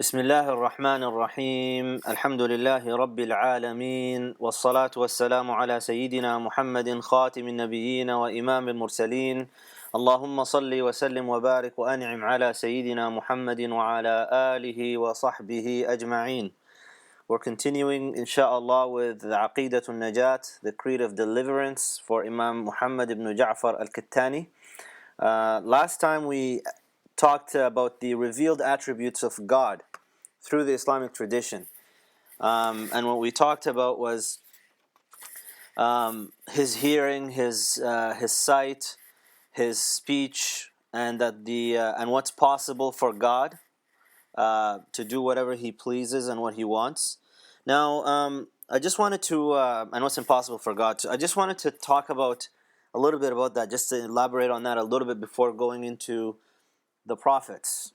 بسم الله الرحمن الرحيم الحمد لله رب العالمين والصلاة والسلام على سيدنا محمد خاتم النبيين وإمام المرسلين اللهم صل وسلم وبارك وأنعم على سيدنا محمد وعلى آله وصحبه أجمعين. We're continuing inshallah with the Aqidatul Najat, the Creed of Deliverance for Imam Muhammad ibn Ja'far al-Kattani. Last time we talked about the revealed attributes of God through the Islamic tradition. And what we talked about was his hearing, his sight, his speech, and that and what's possible for God to do whatever He pleases and what He wants. Now, I just wanted to, and what's impossible for God. I just wanted to talk about a little bit about that, just to elaborate on that a little bit before going into the prophets.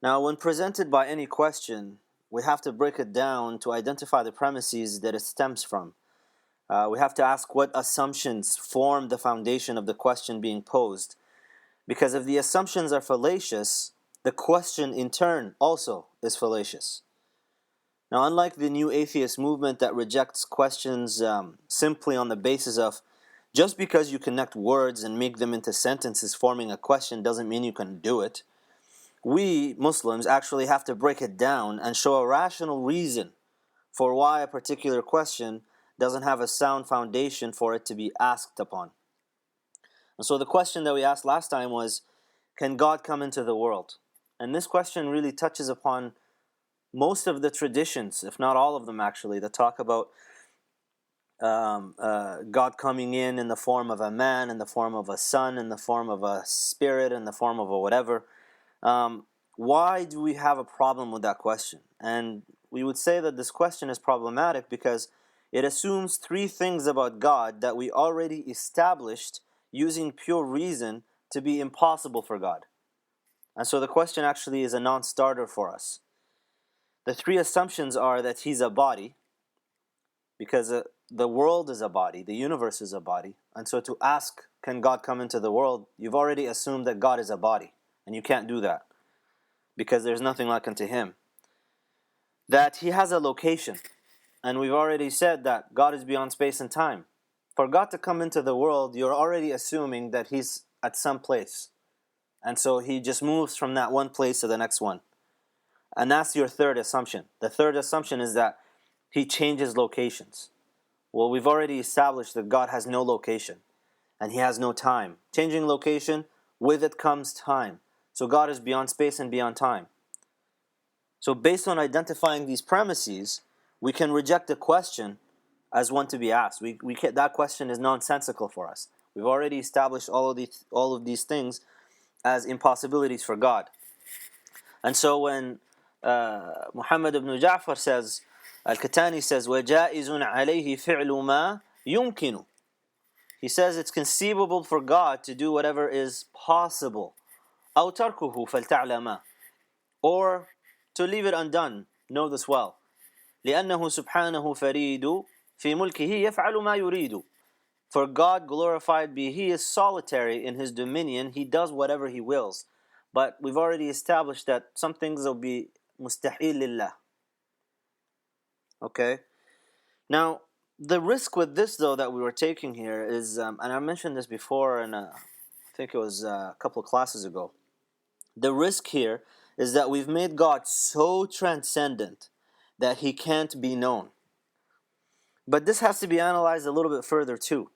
Now, when presented by any question, we have to break it down to identify the premises that it stems from. We have to ask what assumptions form the foundation of the question being posed. Because if the assumptions are fallacious, the question in turn also is fallacious. Now, unlike the new atheist movement that rejects questions simply on the basis of just because you connect words and make them into sentences forming a question doesn't mean you can do it, we Muslims actually have to break it down and show a rational reason for why a particular question doesn't have a sound foundation for it to be asked upon. And so the question that we asked last time was, can God come into the world? And this question really touches upon most of the traditions, if not all of them actually, that talk about God coming in the form of a man, in the form of a son, in the form of a spirit, in the form of a whatever. Why do we have a problem with that question? And we would say that this question is problematic because it assumes three things about God that we already established using pure reason to be impossible for God. And so the question actually is a non-starter for us. The three assumptions are that He's a body, because the world is a body, the universe is a body. And so to ask, can God come into the world, you've already assumed that God is a body. And you can't do that, because there's nothing like unto Him. That He has a location, and we've already said that God is beyond space and time. For God to come into the world, you're already assuming that He's at some place. And so He just moves from that one place to the next one. And that's your third assumption. The third assumption is that He changes locations. Well, we've already established that God has no location, and He has no time. Changing location, with it comes time. So God is beyond space and beyond time. So based on identifying these premises, we can reject the question as one to be asked. That question is nonsensical for us. We've already established all of these things as impossibilities for God. And so when Muhammad ibn Ja'far says, Al-Katani says, وَجَائِزٌ عَلَيْهِ فِعْلُ مَا يُمْكِنُ. He says it's conceivable for God to do whatever is possible. أو تركه فلتعلما, or to leave it undone. Know this well. لأنه سبحانه فريد في ملكه يفعل ما يريد. For God, glorified be He, is solitary in His dominion. He does whatever He wills. But we've already established that some things will be مستحيل لله. Okay? Now, the risk with this, though, that we were taking here is, and I mentioned this before, and I think it was a couple of classes ago. The risk here is that we've made God so transcendent that He can't be known. But this has to be analyzed a little bit further too.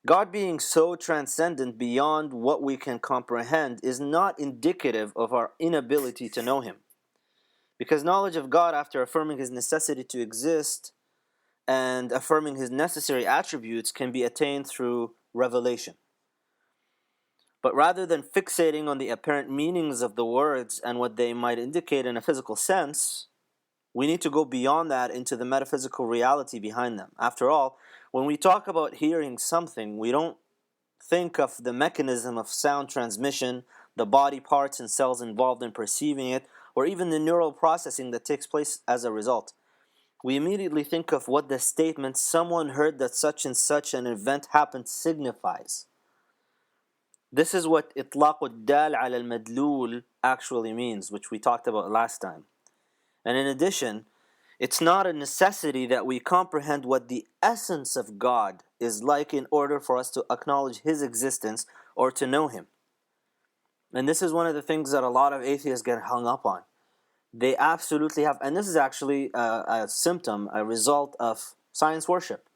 God being so transcendent beyond what we can comprehend is not indicative of our inability to know Him. Because knowledge of God, after affirming His necessity to exist and affirming His necessary attributes, can be attained through revelation. But rather than fixating on the apparent meanings of the words and what they might indicate in a physical sense, we need to go beyond that into the metaphysical reality behind them. After all, when we talk about hearing something, we don't think of the mechanism of sound transmission, the body parts and cells involved in perceiving it, or even the neural processing that takes place as a result. We immediately think of what the statement, someone heard that such and such an event happened, signifies. This is what إطلاق الدال على المدلول actually means, which we talked about last time. And in addition, it's not a necessity that we comprehend what the essence of God is like in order for us to acknowledge His existence or to know Him. And this is one of the things that a lot of atheists get hung up on. They absolutely have, and this is actually a symptom, a result of science worship.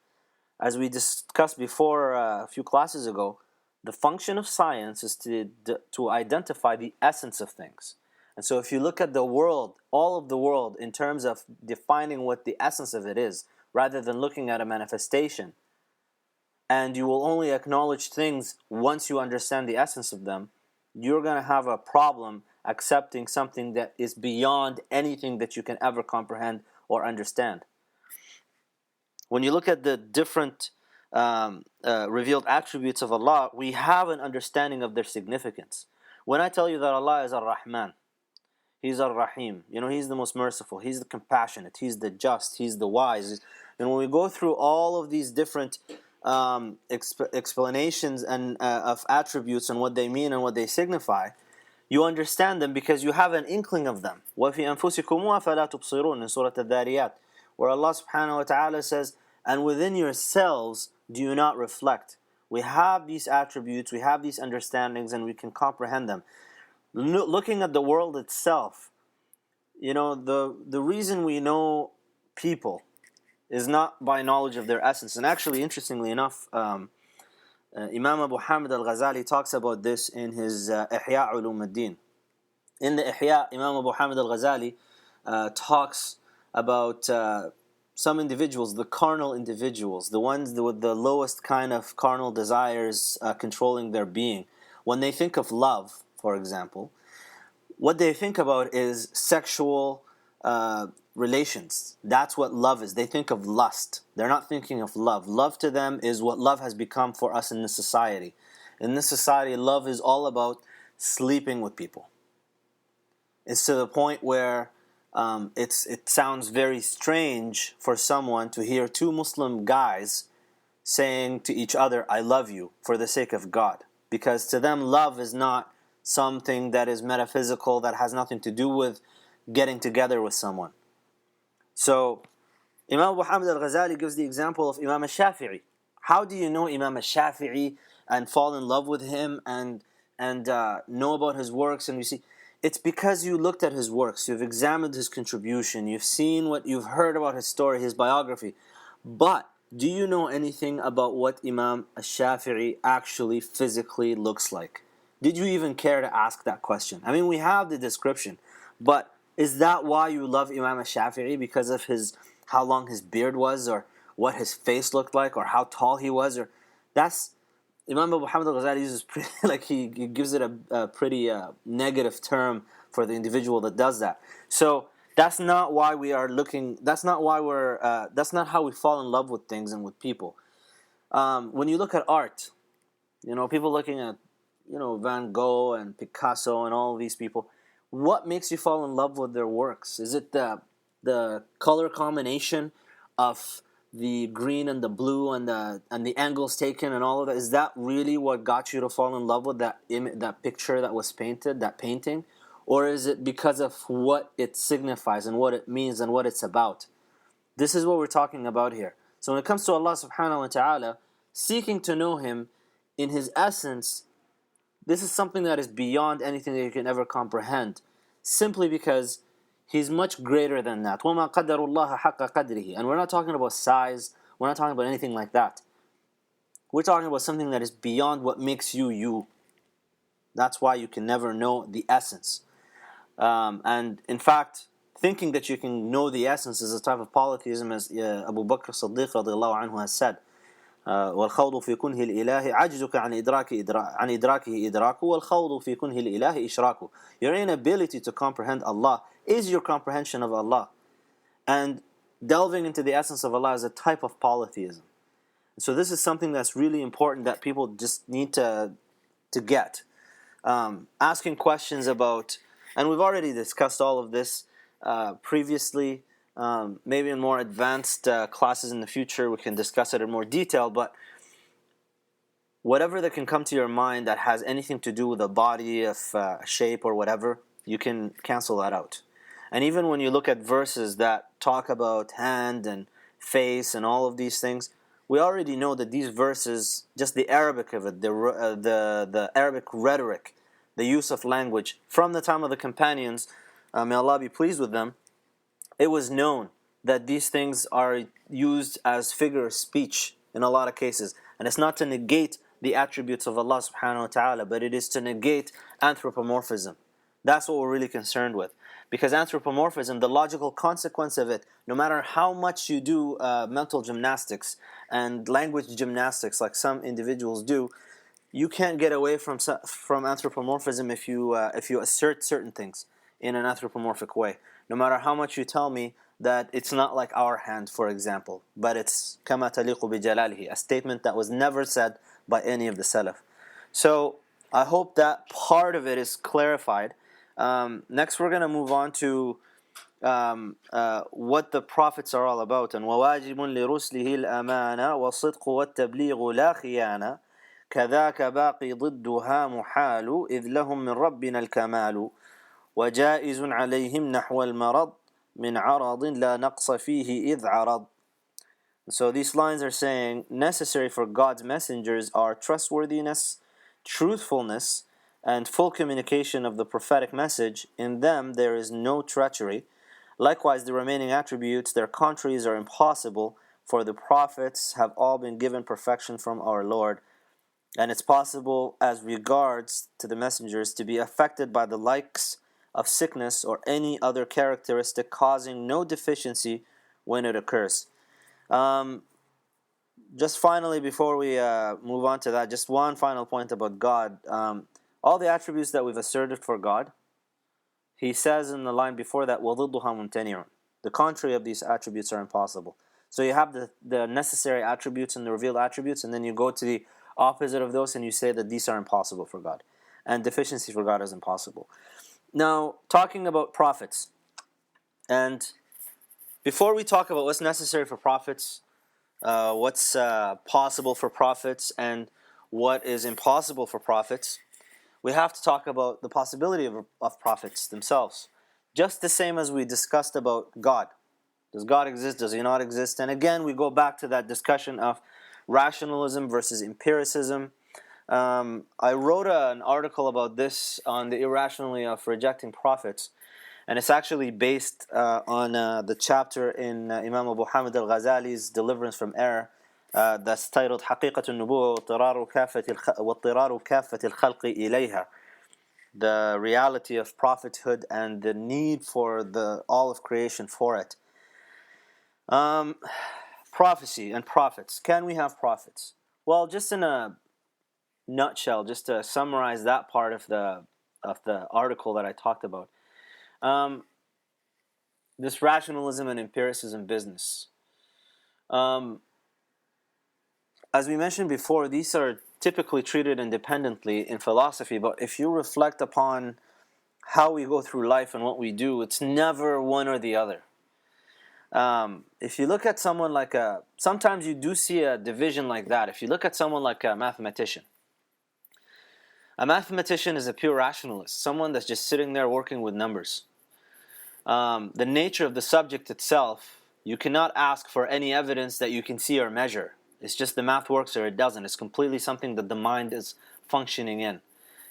As we discussed before a few classes ago, the function of science is to identify the essence of things. And so if you look at the world, all of the world, in terms of defining what the essence of it is, rather than looking at a manifestation, and you will only acknowledge things once you understand the essence of them, you're going to have a problem accepting something that is beyond anything that you can ever comprehend or understand. When you look at the different revealed attributes of Allah, we have an understanding of their significance. When I tell you that Allah is al-Rahman, He's al-Rahim, He's the most merciful, He's the compassionate, He's the just, He's the wise. And when we go through all of these different explanations and of attributes and what they mean and what they signify, you understand them because you have an inkling of them. وَفِي أَنفُسِكُمْ وَفَلَا تُبْصِرُونَ in Surah Al-Dhariyat, where Allah subhanahu wa ta'ala says, and within yourselves do you not reflect? We have these attributes, we have these understandings, and we can comprehend them. Looking at the world itself, the reason we know people is not by knowledge of their essence. And actually, interestingly enough, Imam Abu Hamid al-Ghazali talks about this in his Ihya Ulum ad-Din. In the Ihya, Imam Abu Hamid al-Ghazali talks about some individuals, the carnal individuals, the ones with the lowest kind of carnal desires controlling their being. When they think of love, for example, what they think about is sexual relations. That's what love is. They think of lust. They're not thinking of love. Love to them is what love has become for us in this society. In this society, love is all about sleeping with people. It's to the point where it sounds very strange for someone to hear two Muslim guys saying to each other, I love you, for the sake of God. Because to them, love is not something that is metaphysical, that has nothing to do with getting together with someone. So, Imam Abu Hamid al-Ghazali gives the example of Imam al-Shafi'i. How do you know Imam al-Shafi'i and fall in love with him and know about his works? And you see, it's because you looked at his works, you've examined his contribution, you've heard about his story, his biography. But do you know anything about what Imam al-Shafi'i actually physically looks like? Did you even care to ask that question? I mean, we have the description, but is that why you love Imam al-Shafi'i? Because of how long his beard was, or what his face looked like, or how tall he was? Or that's Imam Abu Hamid al-Ghazali uses he gives it a pretty negative term for the individual that does that. So that's not why we are looking. That's not why we're. That's not how we fall in love with things and with people. When you look at art, people looking at Van Gogh and Picasso and all of these people. What makes you fall in love with their works? Is it the color combination of the green and the blue and the angles taken and all of that? Is that really what got you to fall in love with that picture that was painted, that painting? Or is it because of what it signifies and what it means and what it's about? This is what we're talking about here. So when it comes to Allah subhanahu wa ta'ala, seeking to know Him in His essence, this is something that is beyond anything that you can ever comprehend, simply because He's much greater than that. وَمَا قَدَّرُ اللَّهَ حَقَّ قَدْرِهِ. And we're not talking about size, we're not talking about anything like that. We're talking about something that is beyond what makes you, you. That's why you can never know the essence. And in fact, thinking that you can know the essence is a type of polytheism, as Abu Bakr Siddiq radiallahu anhu has said. والخوض في كنه الإله عجزك عن إدراكه إدراك والخوض في كنه الإله إشراك. Your inability to comprehend Allah is your comprehension of Allah. And delving into the essence of Allah is a type of polytheism. So this is something that's really important that people just need to get. Asking questions about, and we've already discussed all of this previously. Maybe in more advanced classes in the future we can discuss it in more detail, but whatever that can come to your mind that has anything to do with a body, of shape or whatever, you can cancel that out. And even when you look at verses that talk about hand and face and all of these things, we already know that these verses, just the Arabic of it, the Arabic rhetoric, the use of language, from the time of the companions, may Allah be pleased with them, it was known that these things are used as figure of speech in a lot of cases. And it's not to negate the attributes of Allah subhanahu wa ta'ala, but it is to negate anthropomorphism. That's what we're really concerned with. Because anthropomorphism, the logical consequence of it, no matter how much you do mental gymnastics and language gymnastics like some individuals do, you can't get away from anthropomorphism if you assert certain things in an anthropomorphic way. No matter how much you tell me that it's not like our hand, for example, but it's كما تليق بجلاله, a statement that was never said by any of the Salaf. So I hope that part of it is clarified. Next we're going to move on to what the prophets are all about. And وواجب لرسله الأمانة والصدق والتبليغ لا خيانة كذاك باقي ضدها محال إذ لهم من ربنا الكمال وجائز عليهم نحو المرض من عرض لا نقص فيه إذ عرض. So these lines are saying necessary for God's messengers are trustworthiness, truthfulness, and full communication of the prophetic message. In them there is no treachery. Likewise, the remaining attributes, their contraries are impossible, for the prophets have all been given perfection from our Lord. And it's possible, as regards to the messengers, to be affected by the likes of sickness or any other characteristic causing no deficiency when it occurs. Just finally, before we move on to that, just one final point about God. All the attributes that we've asserted for God, he says in the line before that, وَضِدُّهَا مُمْتَنِعٌ. The contrary of these attributes are impossible. So you have the necessary attributes and the revealed attributes, and then you go to the opposite of those and you say that these are impossible for God. And deficiency for God is impossible. Now, talking about prophets, and before we talk about what's necessary for prophets, what's possible for prophets, and what is impossible for prophets, we have to talk about the possibility of prophets themselves. Just the same as we discussed about God. Does God exist? Does he not exist? And again, we go back to that discussion of rationalism versus empiricism. I wrote an article about this on the irrationality of rejecting prophets, and it's actually based on the chapter in Imam Abu Hamid al-Ghazali's Deliverance from Error, that's titled حقيقة النبوة واضطرار كافة الخلق إليها, the reality of prophethood and the need for all of creation for it. Prophecy and prophets. Can we have prophets? Well, just in a nutshell, just to summarize that part of the article that I talked about, this rationalism and empiricism business. As we mentioned before, these are typically treated independently in philosophy, but if you reflect upon how we go through life and what we do, it's never one or the other. If you look at someone like sometimes you do see a division like that. If you look at someone like a mathematician is a pure rationalist, someone that's just sitting there working with numbers. The nature of the subject itself, you cannot ask for any evidence that you can see or measure. It's just the math works or it doesn't. It's completely something that the mind is functioning in.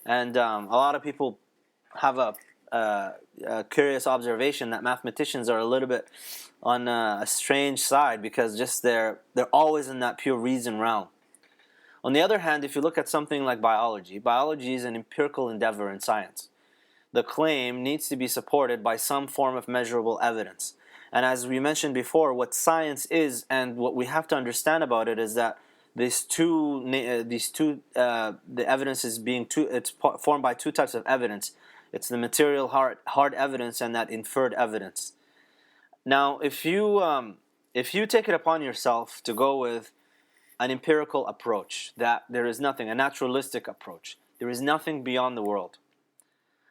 And a lot of people have a curious observation that mathematicians are a little bit on a strange side because just they're always in that pure reason realm. On the other hand, if you look at something like biology is an empirical endeavor in science. The claim needs to be supported by some form of measurable evidence. And as we mentioned before, what science is and what we have to understand about it is that the evidence is it's formed by two types of evidence. It's the material hard evidence and that inferred evidence. Now, if you take it upon yourself to go with an empirical approach, that there is nothing, a naturalistic approach, there is nothing beyond the world,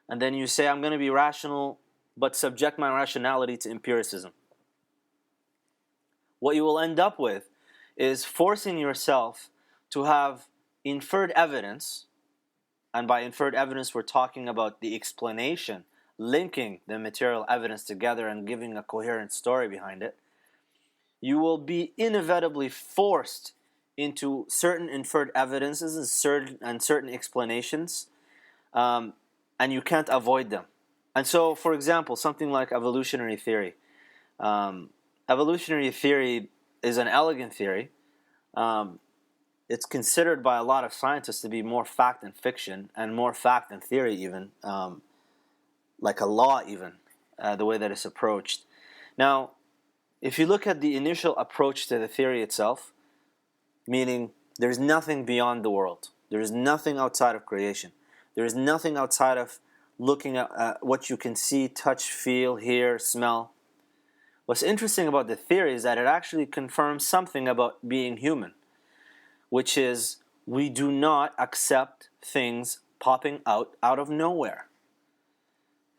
and then you say, I'm going to be rational, but subject my rationality to empiricism, what you will end up with is forcing yourself to have inferred evidence, and by inferred evidence we're talking about the explanation linking the material evidence together and giving a coherent story behind it, you will be inevitably forced into certain inferred evidences and certain explanations, and you can't avoid them. And so, for example, something like evolutionary theory. Evolutionary theory is an elegant theory. It's considered by a lot of scientists to be more fact than fiction, and more fact than theory even, like a law even, the way that it's approached. Now, if you look at the initial approach to the theory itself, meaning there's nothing beyond the world, there is nothing outside of creation, there is nothing outside of looking at what you can see, touch, feel, hear, smell. What's interesting about the theory is that it actually confirms something about being human, which is we do not accept things popping out of nowhere.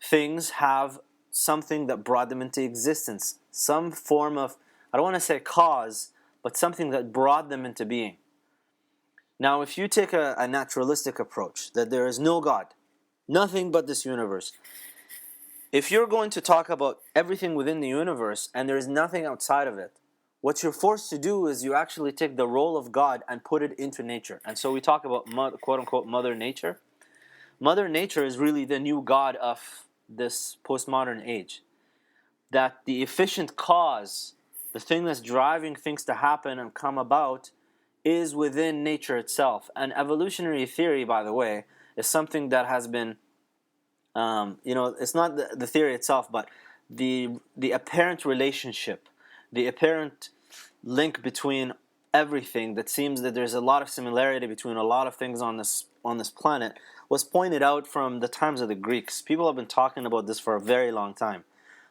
Things have something that brought them into existence, some form of, I don't want to say cause, but something that brought them into being. Now, if you take a naturalistic approach, that there is no God, nothing but this universe, if you're going to talk about everything within the universe and there is nothing outside of it, what you're forced to do is you actually take the role of God and put it into nature. And so we talk about quote-unquote Mother Nature. Mother Nature is really the new God of this postmodern age. That the efficient cause, the thing that's driving things to happen and come about, is within nature itself. And evolutionary theory, by the way, is something that has been, it's not the theory itself, but the apparent relationship, the apparent link between everything, that seems that there's a lot of similarity between a lot of things on this planet, was pointed out from the times of the Greeks. People have been talking about this for a very long time.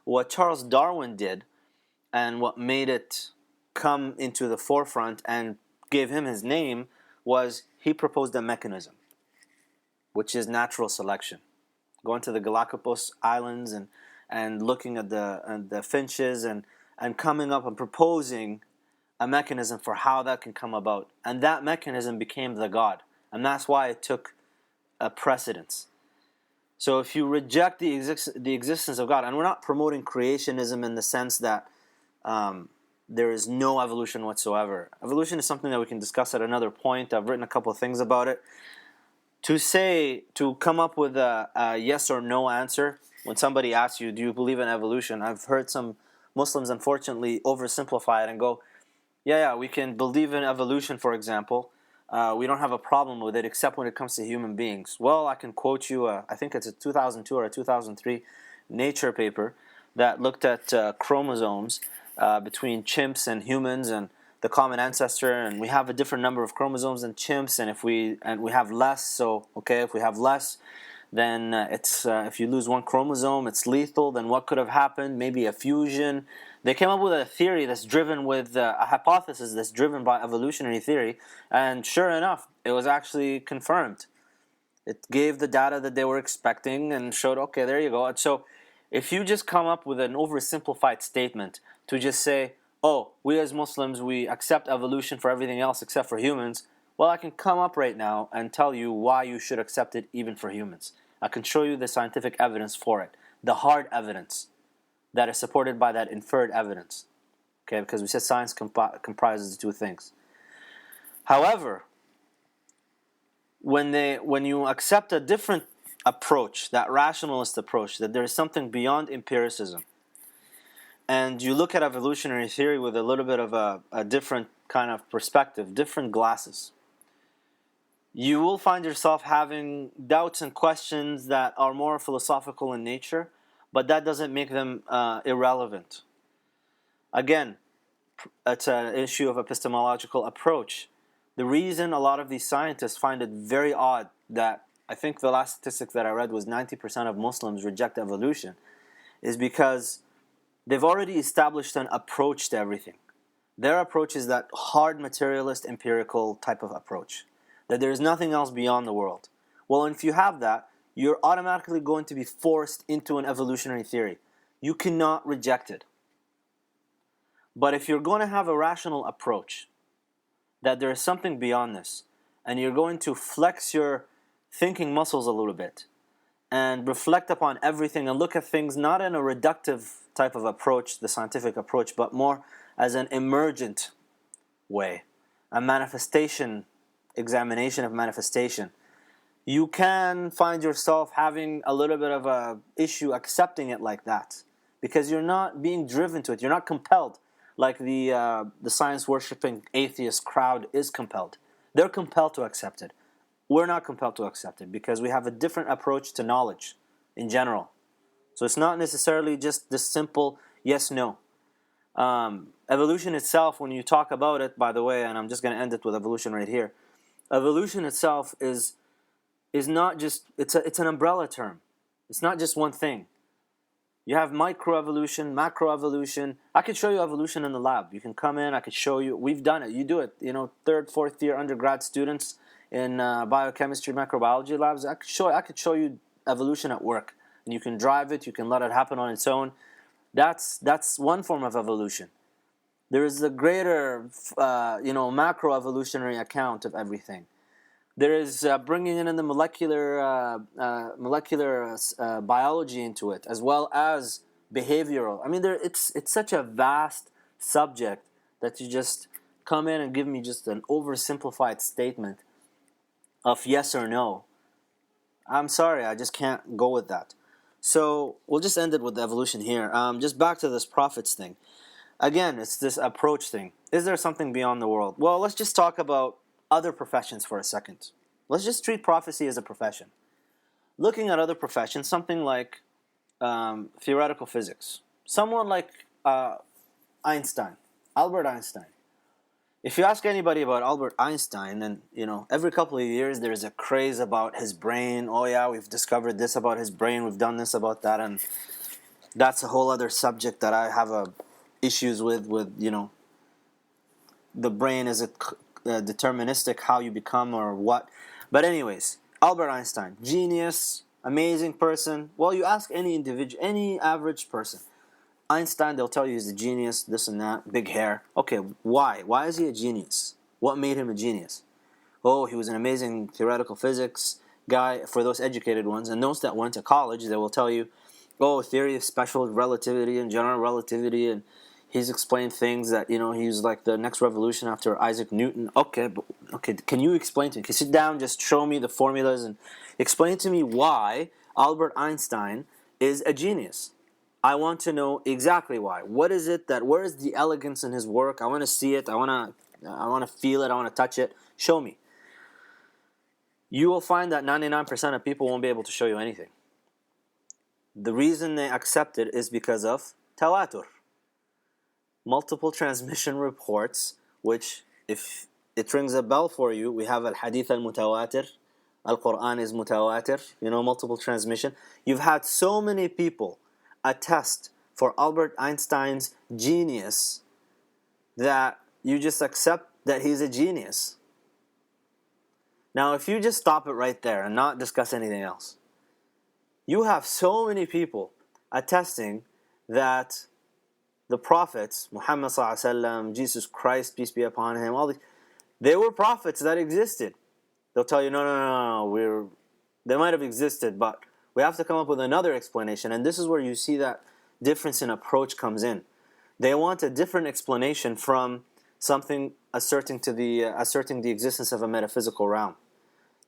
What Charles Darwin did, and what made it come into the forefront and gave him his name, was he proposed a mechanism, which is natural selection. Going to the Galapagos Islands and looking at the finches and coming up and proposing a mechanism for how that can come about. And that mechanism became the God. And that's why it took a precedence. So if you reject the existence of God, and we're not promoting creationism in the sense that there is no evolution whatsoever. Evolution is something that we can discuss at another point. I've written a couple of things about it. To come up with a yes or no answer when somebody asks you, do you believe in evolution? I've heard some Muslims, unfortunately, oversimplify it and go, yeah, we can believe in evolution, for example. We don't have a problem with it except when it comes to human beings. Well, I can quote you, I think it's a 2002 or a 2003 Nature paper that looked at chromosomes between chimps and humans and the common ancestor, and we have a different number of chromosomes than chimps, and we have less. So if we have less, then it's if you lose one chromosome, it's lethal. Then what could have happened? Maybe a fusion. They came up with a theory that's driven with a hypothesis that's driven by evolutionary theory, and sure enough, it was actually confirmed. It gave the data that they were expecting and showed, okay, there you go. And so if you just come up with an oversimplified statement to just say, oh, we as Muslims, we accept evolution for everything else except for humans, well, I can come up right now and tell you why you should accept it even for humans. I can show you the scientific evidence for it, the hard evidence that is supported by that inferred evidence. Okay, because we said science comprises two things. However, when you accept a different approach, that rationalist approach, that there is something beyond empiricism, and you look at evolutionary theory with a little bit of a different kind of perspective, different glasses, you will find yourself having doubts and questions that are more philosophical in nature, but that doesn't make them irrelevant. Again, it's an issue of epistemological approach. The reason a lot of these scientists find it very odd that, I think the last statistic that I read was 90% of Muslims reject evolution, is because they've already established an approach to everything. Their approach is that hard materialist empirical type of approach, that there is nothing else beyond the world. Well, if you have that, you're automatically going to be forced into an evolutionary theory. You cannot reject it. But if you're going to have a rational approach, that there is something beyond this, and you're going to flex your thinking muscles a little bit, and reflect upon everything and look at things not in a reductive type of approach, the scientific approach, but more as an emergent way, a manifestation, examination of manifestation, you can find yourself having a little bit of a issue accepting it like that, because you're not being driven to it, you're not compelled like the science worshipping atheist crowd is compelled. They're compelled to accept it. We're not compelled to accept it because we have a different approach to knowledge in general. So it's not necessarily just this simple yes, no. Evolution itself, when you talk about it, by the way, and I'm just going to end it with evolution right here. Evolution itself is not just, it's an umbrella term. It's not just one thing. You have microevolution, macroevolution. I could show you evolution in the lab. You can come in, I could show you. We've done it. You do it. You know, 3rd, 4th year undergrad students in biochemistry, microbiology labs. I could show you evolution at work. And you can drive it. You can let it happen on its own. That's one form of evolution. There is a greater, macroevolutionary account of everything. There is bringing in the molecular biology into it, as well as behavioral. I mean, it's such a vast subject that you just come in and give me just an oversimplified statement of yes or no. I'm sorry, I just can't go with that. So we'll just end it with the evolution here. Just back to this prophets thing. Again, it's this approach thing. Is there something beyond the world? Well, let's just talk about other professions for a second. Let's just treat prophecy as a profession. Looking at other professions, something like theoretical physics. Someone like Einstein, Albert Einstein. If you ask anybody about Albert Einstein, and every couple of years there's a craze about his brain. Oh yeah, we've discovered this about his brain. We've done this about that, and that's a whole other subject that I have issues with. The brain, is it deterministic, how you become or what? But anyways, Albert Einstein, genius, amazing person. Well, you ask any individual, any average person, Einstein, they'll tell you he's a genius, this and that, big hair. Okay, why? Why is he a genius? What made him a genius? Oh, he was an amazing theoretical physics guy for those educated ones. And those that went to college, they will tell you, oh, theory of special relativity and general relativity, and he's explained things that, he's like the next revolution after Isaac Newton. Okay, can you explain to me? Can you sit down, just show me the formulas and explain to me why Albert Einstein is a genius? I want to know exactly why. What is it where is the elegance in his work? I want to see it. I want to feel it. I want to touch it. Show me. You will find that 99% of people won't be able to show you anything. The reason they accept it is because of tawatur. Multiple transmission reports, which, if it rings a bell for you, we have al-hadith al-mutawatir, al-Quran is mutawatir, multiple transmission. You've had so many people attest for Albert Einstein's genius that you just accept that he's a genius. Now, if you just stop it right there and not discuss anything else, you have so many people attesting that the prophets, Muhammad sallallahu alaihi wasallam, Jesus Christ, peace be upon him, all these, they were prophets that existed. They'll tell you, no, they might have existed, but we have to come up with another explanation. And this is where you see that difference in approach comes in. They want a different explanation from something asserting the existence of a metaphysical realm.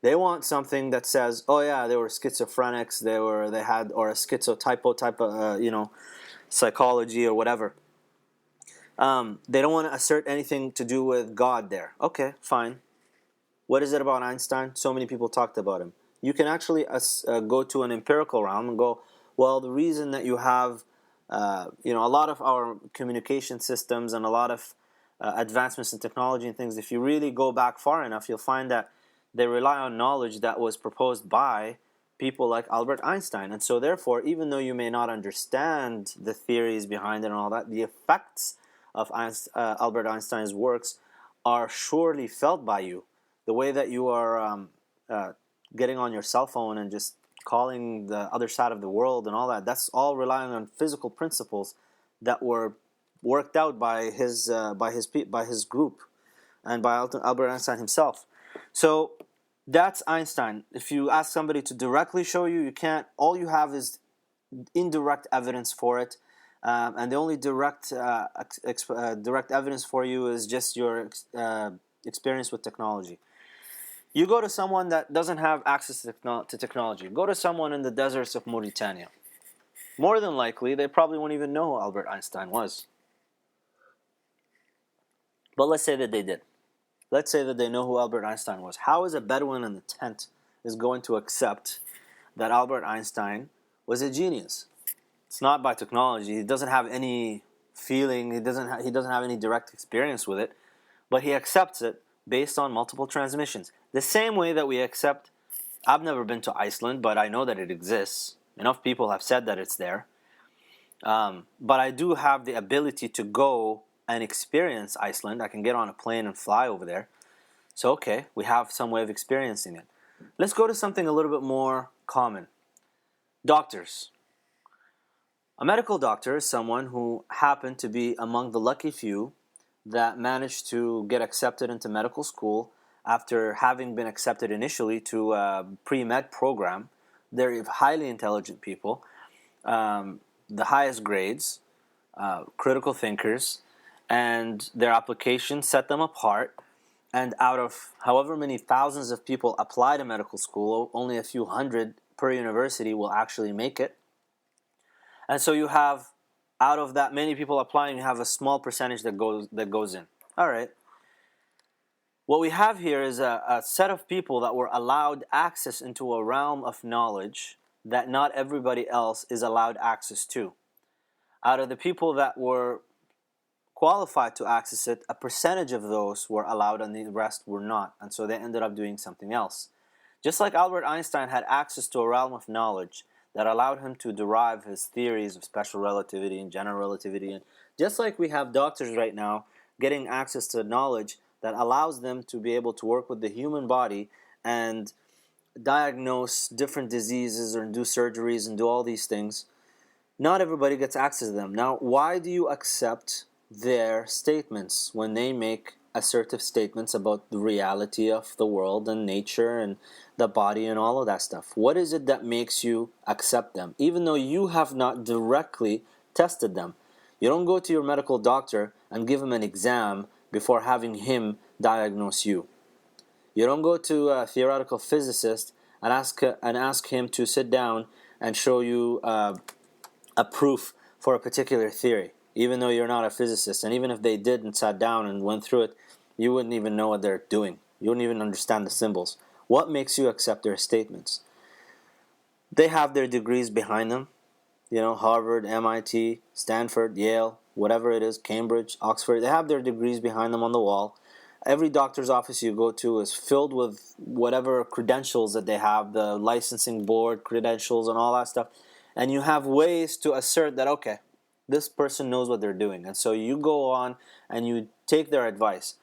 They want something that says, oh yeah, they were schizophrenics, they had or a schizotypo type of psychology or whatever. They don't want to assert anything to do with God there. Okay, fine. What is it about Einstein? So many people talked about him. You can actually go to an empirical realm and go, well, the reason that you have a lot of our communication systems and a lot of advancements in technology and things, if you really go back far enough, you'll find that they rely on knowledge that was proposed by people like Albert Einstein. And so therefore, even though you may not understand the theories behind it and all that, the effects of Albert Einstein's works are surely felt by you. The way that you are getting on your cell phone and just calling the other side of the world and all that, that's all relying on physical principles that were worked out by his group and by Albert Einstein himself. So That's Einstein. If you ask somebody to directly show you, you can't. All you have is indirect evidence for it, and the only direct evidence for you is just your experience with technology. You go to someone that doesn't have access to technology. Go to someone in the deserts of Mauritania. More than likely, they probably won't even know who Albert Einstein was. But let's say that they did. Let's say that they know who Albert Einstein was. How is a Bedouin in the tent is going to accept that Albert Einstein was a genius? It's not by technology. He doesn't have any feeling. He doesn't have any direct experience with it, but he accepts it based on multiple transmissions. The same way that we accept, I've never been to Iceland, but I know that it exists. Enough people have said that it's there. But I do have the ability to go and experience Iceland. I can get on a plane and fly over there. So, okay, we have some way of experiencing it. Let's go to something a little bit more common. Doctors. A medical doctor is someone who happened to be among the lucky few that managed to get accepted into medical school after having been accepted initially to a pre-med program. They're highly intelligent people, the highest grades, critical thinkers, and their applications set them apart. And out of however many thousands of people apply to medical school, only a few hundred per university will actually make it. And so you have, out of that many people applying, you have a small percentage that goes in. All right. What we have here is a set of people that were allowed access into a realm of knowledge that not everybody else is allowed access to. Out of the people that were qualified to access it, a percentage of those were allowed and the rest were not. And so they ended up doing something else. Just like Albert Einstein had access to a realm of knowledge that allowed him to derive his theories of special relativity and general relativity, and just like we have doctors right now getting access to knowledge that allows them to be able to work with the human body and diagnose different diseases or do surgeries and do all these things, not everybody gets access to them. Now, why do you accept their statements when they make assertive statements about the reality of the world and nature and the body and all of that stuff? What is it that makes you accept them, even though you have not directly tested them? You don't go to your medical doctor and give him an exam before having him diagnose you. You don't go to a theoretical physicist and ask him to sit down and show you a proof for a particular theory, even though you're not a physicist. And even if they did and sat down and went through it, you wouldn't even know what they're doing. You wouldn't even understand the symbols. What makes you accept their statements? They have their degrees behind them. You know, Harvard, MIT, Stanford, Yale, whatever it is, Cambridge, Oxford. They have their degrees behind them on the wall. Every doctor's office you go to is filled with whatever credentials that they have, the licensing board credentials and all that stuff. And you have ways to assert that, okay, this person knows what they're doing. And so you go on and you take their advice.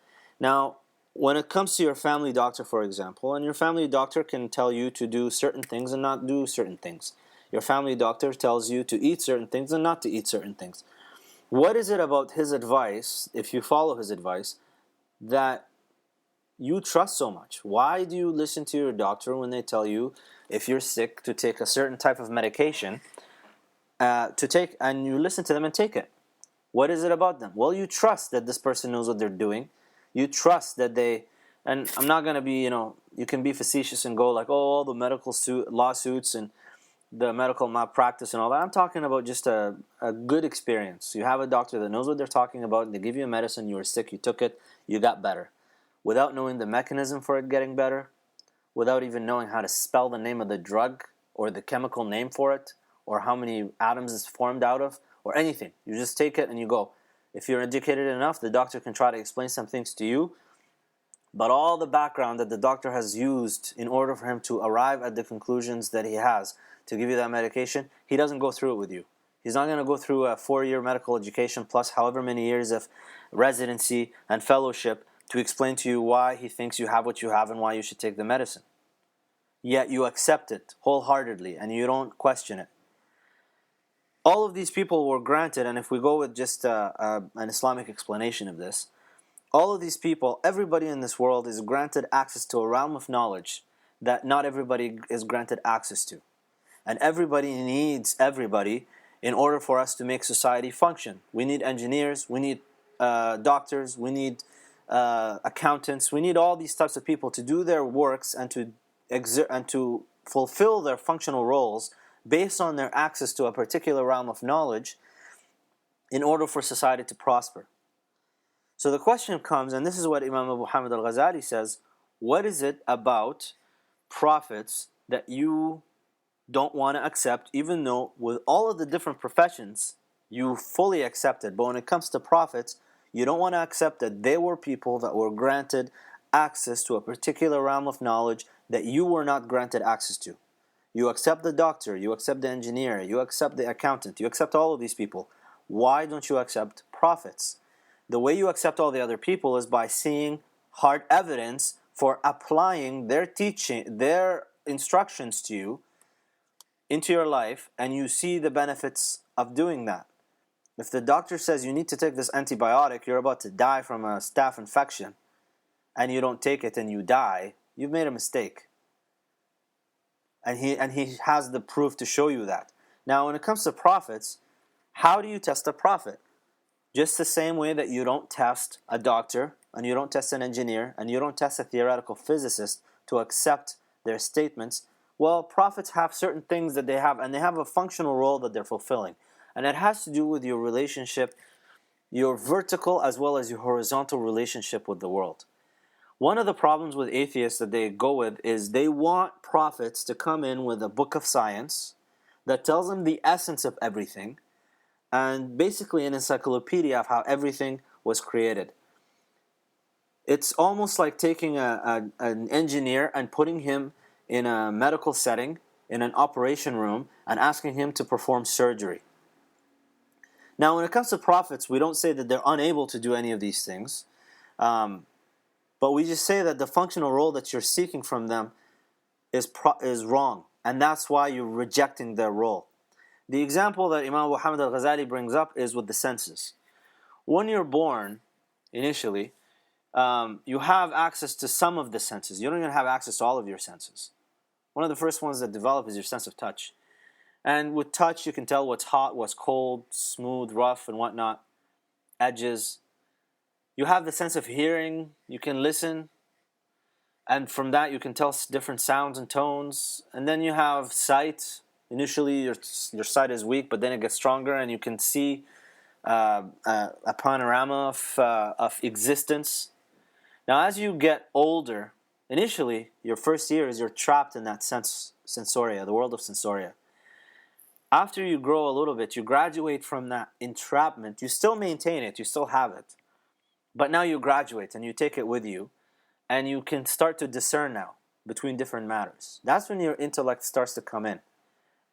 Now, when it comes to your family doctor, for example, and your family doctor can tell you to do certain things and not do certain things. Your family doctor tells you to eat certain things and not to eat certain things. What is it about his advice, if you follow his advice, that you trust so much? Why do you listen to your doctor when they tell you, if you're sick, to take a certain type of medication, and you listen to them and take it? What is it about them? Well, you trust that this person knows what they're doing. You trust that they, and I'm not going to be, you can be facetious and go like, oh, all the medical lawsuits and the medical malpractice and all that. I'm talking about just a good experience. You have a doctor that knows what they're talking about, and they give you a medicine, you were sick, you took it, you got better. Without knowing the mechanism for it getting better, without even knowing how to spell the name of the drug or the chemical name for it, or how many atoms it's formed out of, or anything. You just take it and you go. If you're educated enough, the doctor can try to explain some things to you, but all the background that the doctor has used in order for him to arrive at the conclusions that he has to give you that medication, he doesn't go through it with you. He's not going to go through a 4-year medical education plus however many years of residency and fellowship to explain to you why he thinks you have what you have and why you should take the medicine. Yet you accept it wholeheartedly and you don't question it. All of these people were granted, and if we go with just an Islamic explanation of this, all of these people, everybody in this world is granted access to a realm of knowledge that not everybody is granted access to. And everybody needs everybody in order for us to make society function. We need engineers, we need doctors, we need accountants, we need all these types of people to do their works and to fulfill their functional roles based on their access to a particular realm of knowledge in order for society to prosper. So the question comes, and this is what Imam Abu Hamid al-Ghazali says, what is it about prophets that you don't want to accept, even though with all of the different professions you fully accept it, but when it comes to prophets, you don't want to accept that they were people that were granted access to a particular realm of knowledge that you were not granted access to. You accept the doctor, you accept the engineer, you accept the accountant, you accept all of these people. Why don't you accept prophets? The way you accept all the other people is by seeing hard evidence for applying their teaching, their instructions to you into your life, and you see the benefits of doing that. If the doctor says you need to take this antibiotic, you're about to die from a staph infection, and you don't take it and you die, you've made a mistake. And he has the proof to show you that. Now, when it comes to prophets, how do you test a prophet? Just the same way that you don't test a doctor, and you don't test an engineer, and you don't test a theoretical physicist to accept their statements. Well, prophets have certain things that they have, and they have a functional role that they're fulfilling. And it has to do with your relationship, your vertical as well as your horizontal relationship with the world. One of the problems with atheists that they go with is they want prophets to come in with a book of science that tells them the essence of everything, and basically an encyclopedia of how everything was created. It's almost like taking an engineer and putting him in a medical setting, in an operation room, and asking him to perform surgery. Now, when it comes to prophets, we don't say that they're unable to do any of these things, but we just say that the functional role that you're seeking from them is wrong, and that's why you're rejecting their role. The example that Imam Abu Hamid al-Ghazali brings up is with the senses. When you're born, initially, you have access to some of the senses. You don't even have access to all of your senses. One of the first ones that develop is your sense of touch. And with touch, you can tell what's hot, what's cold, smooth, rough, and whatnot, edges. You have the sense of hearing. You can listen. And from that, you can tell different sounds and tones. And then you have sight. Initially, your sight is weak, but then it gets stronger, and you can see a panorama of existence. Now, as you get older, initially, your first years, you're trapped in that sensoria, the world of sensoria. After you grow a little bit, you graduate from that entrapment. You still maintain it, you still have it. But now you graduate and you take it with you, and you can start to discern now between different matters. That's when your intellect starts to come in.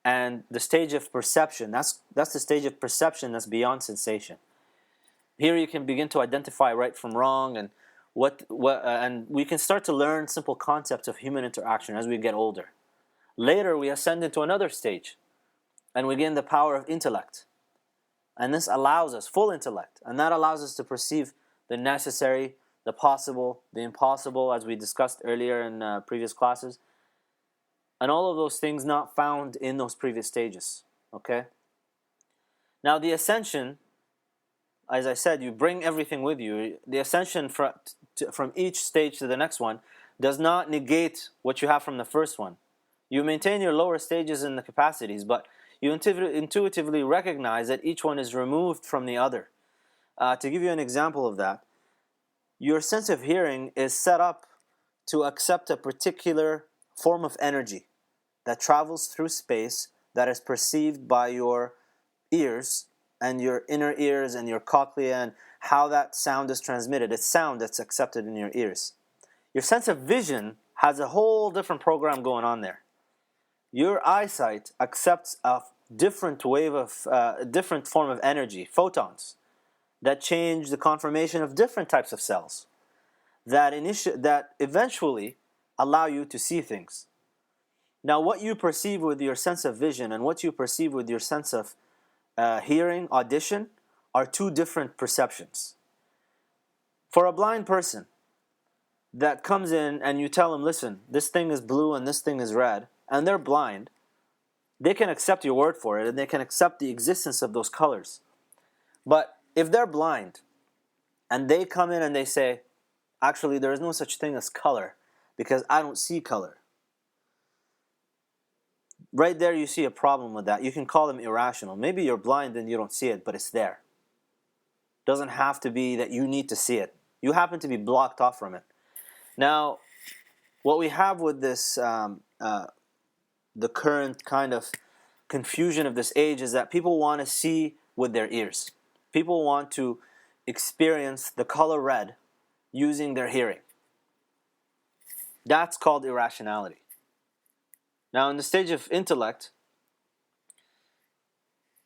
And the stage of perception, that's the stage of perception that's beyond sensation. Here you can begin to identify right from wrong, and and we can start to learn simple concepts of human interaction as we get older. Later we ascend into another stage, and we gain the power of intellect. And this allows us, full intellect, and that allows us to perceive the necessary, the possible, the impossible, as we discussed earlier in previous classes. And all of those things not found in those previous stages. Okay? Now the ascension, as I said, you bring everything with you. The ascension from each stage to the next one does not negate what you have from the first one. You maintain your lower stages in the capacities, but you intuitively recognize that each one is removed from the other. To give you an example of that, your sense of hearing is set up to accept a particular form of energy that travels through space, that is perceived by your ears and your inner ears and your cochlea, and how that sound is transmitted. It's sound that's accepted in your ears. Your sense of vision has a whole different program going on there. Your eyesight accepts a different wave of, different form of energy, photons, that change the conformation of different types of cells, that eventually allow you to see things. Now, what you perceive with your sense of vision and what you perceive with your sense of hearing, audition, are two different perceptions. For a blind person, that comes in and you tell them, listen, this thing is blue and this thing is red, and they're blind, they can accept your word for it and they can accept the existence of those colors. But if they're blind and they come in and they say, actually, there is no such thing as color because I don't see color. Right there you see a problem with that. You can call them irrational. Maybe you're blind and you don't see it, but it's there. It doesn't have to be that you need to see it. You happen to be blocked off from it. Now, what we have with this, the current kind of confusion of this age is that people want to see with their ears. People want to experience the color red using their hearing. That's called irrationality. Now, in the stage of intellect,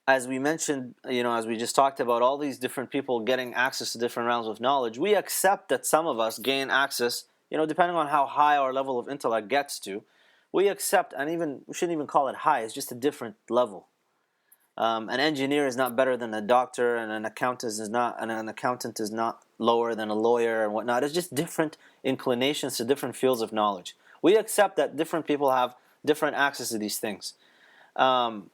as we mentioned, as we just talked about all these different people getting access to different realms of knowledge, we accept that some of us gain access, depending on how high our level of intellect gets to. We accept, and we shouldn't even call it high, it's just a different level. An engineer is not better than a doctor, and an accountant is not lower than a lawyer and whatnot. It's just different inclinations to different fields of knowledge. We accept that different people have different access to these things. And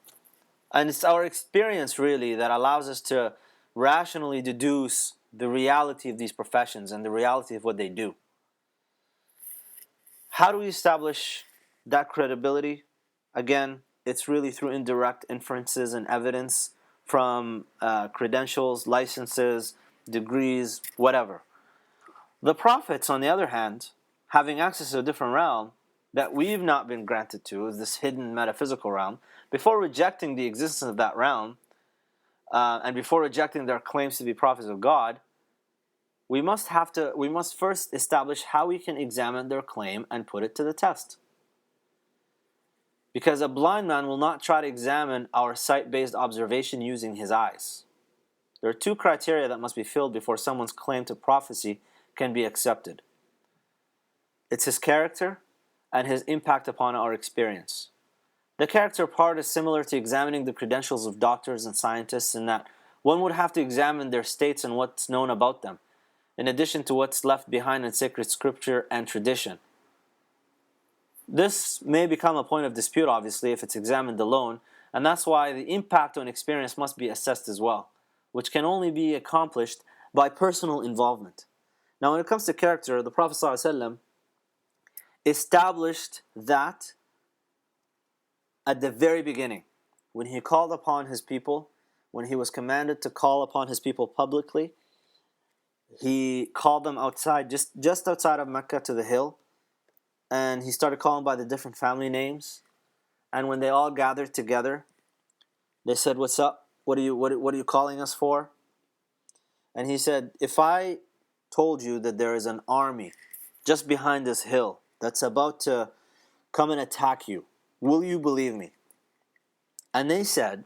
it's our experience really that allows us to rationally deduce the reality of these professions and the reality of what they do. How do we establish that credibility? Again, it's really through indirect inferences and evidence from credentials, licenses, degrees, whatever. The prophets, on the other hand, having access to a different realm that we've not been granted to, is this hidden metaphysical realm, before rejecting the existence of that realm, and before rejecting their claims to be prophets of God, we must first establish how we can examine their claim and put it to the test. Because a blind man will not try to examine our sight-based observation using his eyes. There are two criteria that must be filled before someone's claim to prophecy can be accepted. It's his character and his impact upon our experience. The character part is similar to examining the credentials of doctors and scientists in that one would have to examine their states and what's known about them, in addition to what's left behind in sacred scripture and tradition. This may become a point of dispute, obviously, if it's examined alone, and that's why the impact on experience must be assessed as well, which can only be accomplished by personal involvement. Now, when it comes to character, the Prophet ﷺ established that at the very beginning, when he called upon his people, when he was commanded to call upon his people publicly, he called them outside, just outside of Mecca to the hill, and he started calling by the different family names. And when they all gathered together, they said, "What's up? What are you calling us for?" And he said, "If I told you that there is an army just behind this hill that's about to come and attack you, will you believe me?" And they said,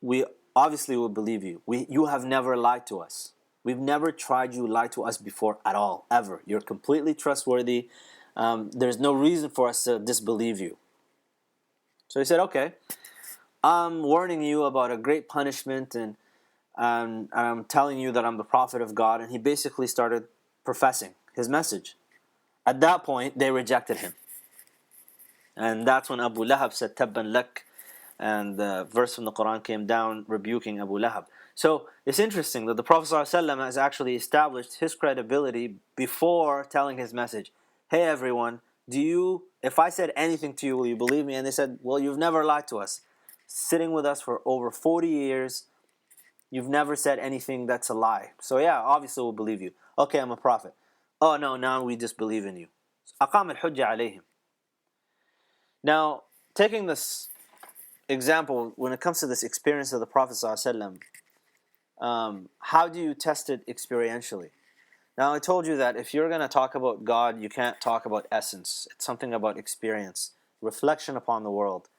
"We obviously will believe you. You have never lied to us. We've never tried you lie to us before at all, ever. You're completely trustworthy. There's no reason for us to disbelieve you." So he said, "Okay, I'm warning you about a great punishment, and I'm telling you that I'm the prophet of God." And he basically started professing his message. At that point, they rejected him. And that's when Abu Lahab said, "Tabban lak," and the verse from the Quran came down rebuking Abu Lahab. So it's interesting that the Prophet ﷺ has actually established his credibility before telling his message. "Hey everyone, if I said anything to you, will you believe me?" And they said, "Well, you've never lied to us. Sitting with us for over 40 years, you've never said anything that's a lie. So yeah, obviously we'll believe you. Okay, I'm a prophet. Oh no, now we disbelieve in you." أقام الحجة عليهم. Now, taking this example, when it comes to this experience of the Prophet ﷺ, how do you test it experientially? Now, I told you that if you're going to talk about God, you can't talk about essence. It's something about experience, reflection upon the world.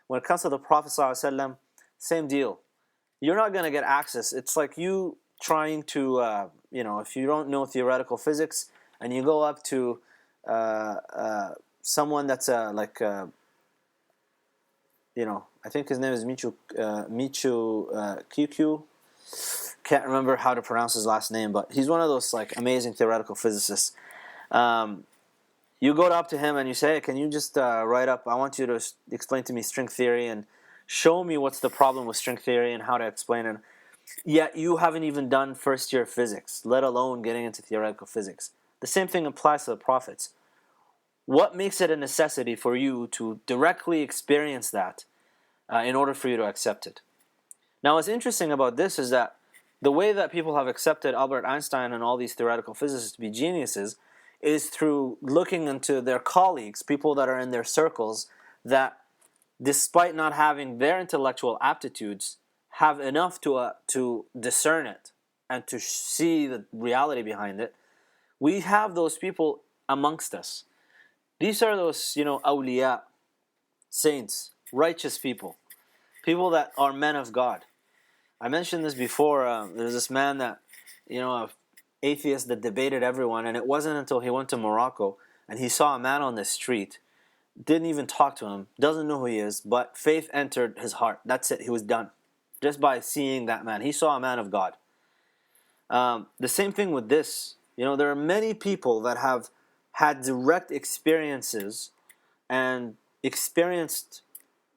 When it comes to the Prophet ﷺ, same deal. You're not going to get access. It's like you trying to, if you don't know theoretical physics and you go up to someone that's I think his name is Michio can't remember how to pronounce his last name, but he's one of those like amazing theoretical physicists. You go up to him and you say, hey, can you just write up, I want you to explain to me string theory and show me what's the problem with string theory and how to explain it. Yet you haven't even done first year physics, let alone getting into theoretical physics. The same thing applies to the prophets. What makes it a necessity for you to directly experience that in order for you to accept it? Now, what's interesting about this is that the way that people have accepted Albert Einstein and all these theoretical physicists to be geniuses is through looking into their colleagues, people that are in their circles, that despite not having their intellectual aptitudes, have enough to discern it and to see the reality behind it. We have those people amongst us. These are those, awliya, saints, righteous people, people that are men of God. I mentioned this before. There's this man that, an atheist that debated everyone, and it wasn't until he went to Morocco and he saw a man on the street, didn't even talk to him, doesn't know who he is, but faith entered his heart. That's it. He was done. Just by seeing that man. He saw a man of God. The same thing with this. There are many people that have had direct experiences and experienced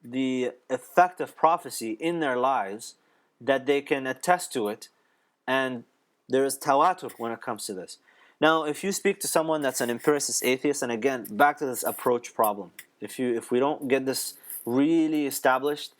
the effect of prophecy in their lives that they can attest to it, and there is tawatur when it comes to this. Now, if you speak to someone that's an empiricist atheist, and again, back to this approach problem, if we don't get this really established,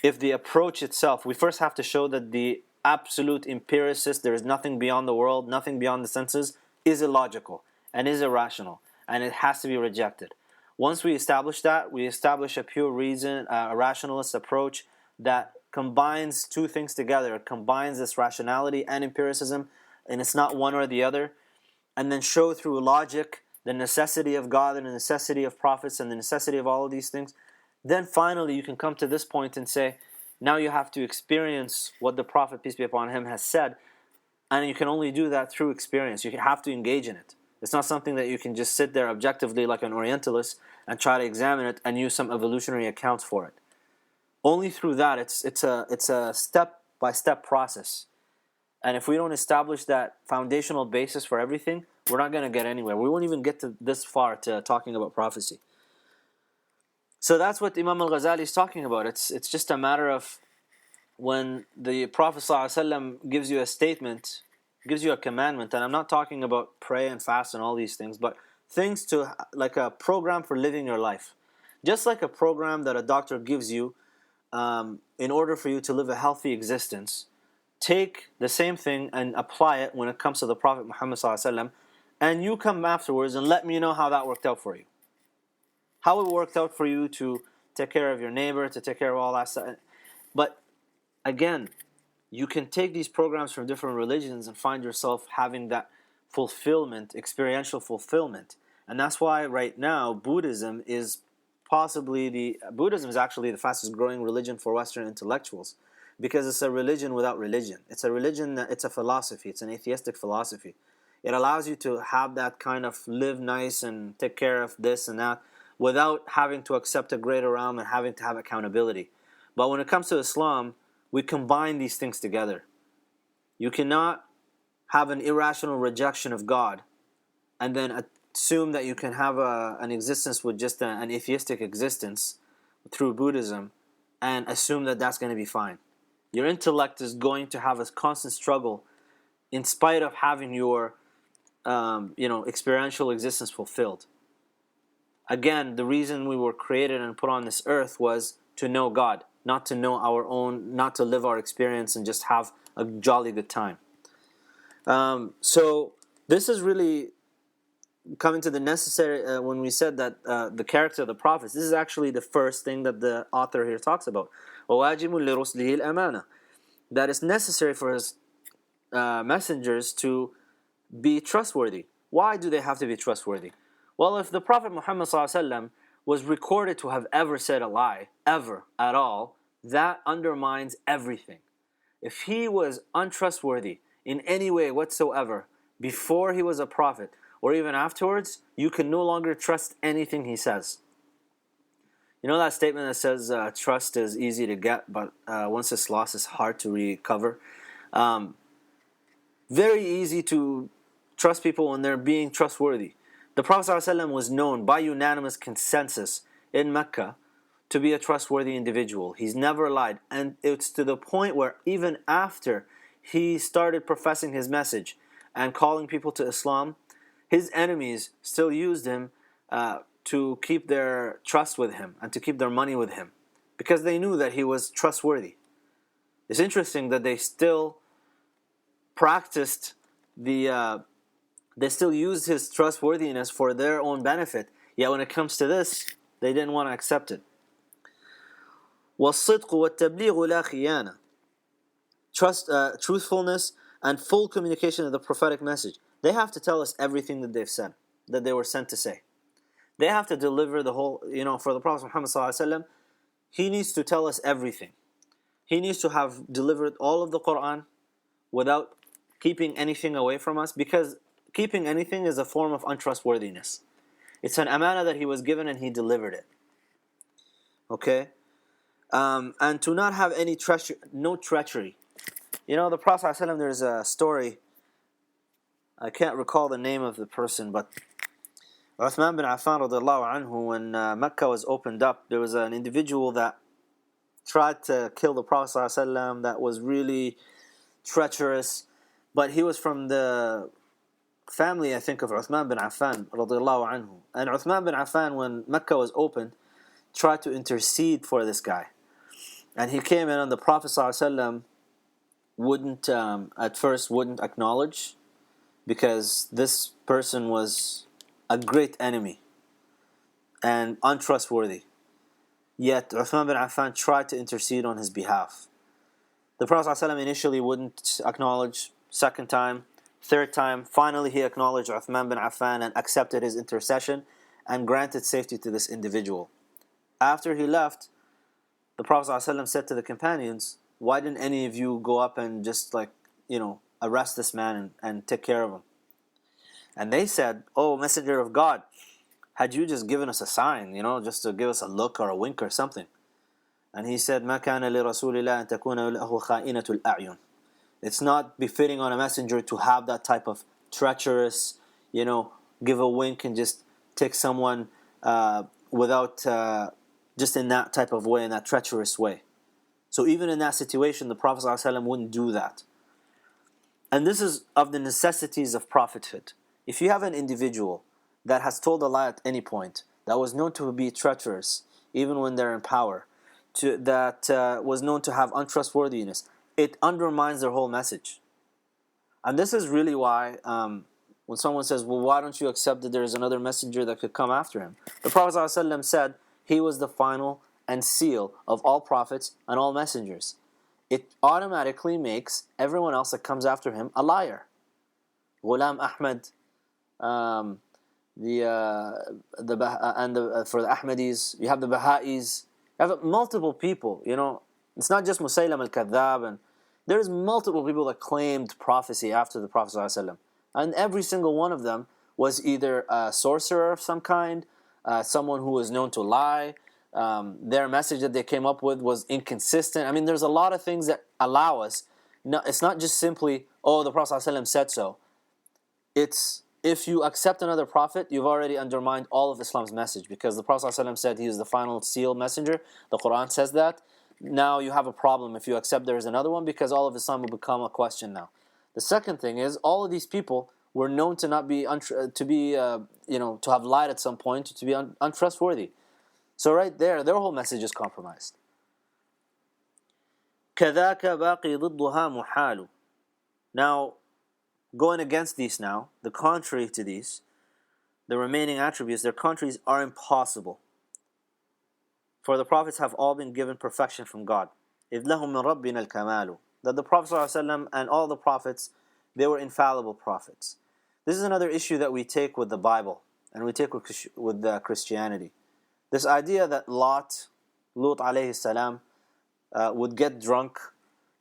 if the approach itself, we first have to show that the absolute empiricist, there is nothing beyond the world, nothing beyond the senses, is illogical and is irrational, and it has to be rejected. Once we establish that, we establish a pure reason, a rationalist approach that combines two things together. It combines this rationality and empiricism, and it's not one or the other, and then show through logic the necessity of God and the necessity of prophets and the necessity of all of these things. Then finally you can come to this point and say, now you have to experience what the Prophet, peace be upon him, has said, and you can only do that through experience. You have to engage in it. It's not something that you can just sit there objectively like an Orientalist and try to examine it and use some evolutionary accounts for it. Only through that, it's a step-by-step process. And if we don't establish that foundational basis for everything, we're not going to get anywhere. We won't even get to this far to talking about prophecy. So that's what Imam al-Ghazali is talking about. It's just a matter of when the Prophet ﷺ gives you a statement, gives you a commandment, and I'm not talking about pray and fast and all these things, but things to, like a program for living your life. Just like a program that a doctor gives you in order for you to live a healthy existence, take the same thing and apply it when it comes to the Prophet Muhammad ﷺ, and you come afterwards and let me know how that worked out for you. How it worked out for you to take care of your neighbor, to take care of all that stuff. But again, you can take these programs from different religions and find yourself having that fulfillment, experiential fulfillment. And that's why right now Buddhism is actually the fastest growing religion for Western intellectuals, because it's a religion without religion. It's a religion, it's a philosophy, it's an atheistic philosophy. It allows you to have that kind of live nice and take care of this and that without having to accept a greater realm and having to have accountability. But when it comes to Islam, we combine these things together. You cannot have an irrational rejection of God and then assume that you can have an existence with just an atheistic existence through Buddhism and assume that that's going to be fine. Your intellect is going to have a constant struggle in spite of having your experiential existence fulfilled. Again, the reason we were created and put on this earth was to know God, not to know our own, not to live our experience and just have a jolly good time. So this is really coming to the necessary, when we said that the character of the prophets, this is actually the first thing that the author here talks about. وَوَاجِبٌ لِرُسْلِهِ الْأَمَانَةِ. That it's necessary for his messengers to be trustworthy. Why do they have to be trustworthy? Well, if the Prophet Muhammad ﷺ was recorded to have ever said a lie, ever, at all, that undermines everything. If he was untrustworthy in any way whatsoever, before he was a prophet, or even afterwards, you can no longer trust anything he says. You know that statement that says trust is easy to get, but once it's lost, it's hard to recover? Very easy to trust people when they're being trustworthy. The Prophet ﷺ was known by unanimous consensus in Mecca to be a trustworthy individual. He's never lied. And it's to the point where even after he started professing his message and calling people to Islam, his enemies still used him to keep their trust with him and to keep their money with him, because they knew that he was trustworthy. It's interesting that they still practiced they still used his trustworthiness for their own benefit, yet when it comes to this, they didn't want to accept it. وَالصِّدْقُ وَالتَّبْلِيغُ لَا خِيَانَةٍ. Truthfulness and full communication of the prophetic message. They have to tell us everything that they've said, that they were sent to say. They have to deliver the whole, for the Prophet Muhammad ﷺ, he needs to tell us everything. He needs to have delivered all of the Quran without keeping anything away from us, because keeping anything is a form of untrustworthiness. It's an amana that he was given and he delivered it. Okay? And to not have any no treachery. The Prophet ﷺ, there's a story, I can't recall the name of the person, but Uthman bin Affan radiallahu anhu, when Mecca was opened up, there was an individual that tried to kill the Prophet ﷺ that was really treacherous, but he was from the family, I think, of Uthman bin Affan radiallahu anhu. And Uthman bin Affan, when Mecca was opened, tried to intercede for this guy. And he came in and the Prophet ﷺ wouldn't, at first, wouldn't acknowledge, because this person was a great enemy and untrustworthy. Yet Uthman bin Affan tried to intercede on his behalf. The Prophet ﷺ initially wouldn't acknowledge, second time, third time, finally he acknowledged Uthman bin Affan and accepted his intercession and granted safety to this individual. After he left, the Prophet ﷺ said to the companions, why didn't any of you go up and just arrest this man and take care of him? And they said, oh, Messenger of God, had you just given us a sign, just to give us a look or a wink or something. And he said, مَا كَانَ لِرَسُولِ اللَّهِ أَن تَكُونَ لَهُ خَائِنَةُ الْأَعْيُنِ. It's not befitting on a messenger to have that type of treacherous, give a wink and just take someone without, just in that type of way, in that treacherous way. So even in that situation, the Prophet ﷺ wouldn't do that. And this is of the necessities of prophethood. If you have an individual that has told a lie at any point, that was known to be treacherous, even when they're in power, that was known to have untrustworthiness, it undermines their whole message. And this is really why, when someone says, well, why don't you accept that there is another messenger that could come after him? The Prophet ﷺ said he was the final and seal of all prophets and all messengers. It automatically makes everyone else that comes after him a liar. Ghulam Ahmad, for the Ahmadis, you have the Baha'is, you have multiple people. It's not just Musaylam al-Kadhab, and there's multiple people that claimed prophecy after the Prophet ﷺ. And every single one of them was either a sorcerer of some kind, someone who was known to lie. Their message that they came up with was inconsistent. I mean, there's a lot of things that allow us. No, it's not just simply, oh, the Prophet ﷺ said so. It's, if you accept another prophet, you've already undermined all of Islam's message, because the Prophet ﷺ said he is the final seal messenger. The Quran says that. Now you have a problem if you accept there is another one, because all of Islam will become a question now. The second thing is, all of these people were known to not be to have lied at some point, to be untrustworthy. So right there, their whole message is compromised. كَذَاكَ بَاقِي ضِدُّهَا مُحَالُ. Now, going against these now, the contrary to these, the remaining attributes, their contraries are impossible. For the prophets have all been given perfection from God. إِذْ لَهُمْ مِنْ رَبِّنَا الْكَمَالُ. That the Prophet ﷺ and all the prophets, they were infallible prophets. This is another issue that we take with the Bible, and we take with Christianity. This idea that Lut alayhi salam, would get drunk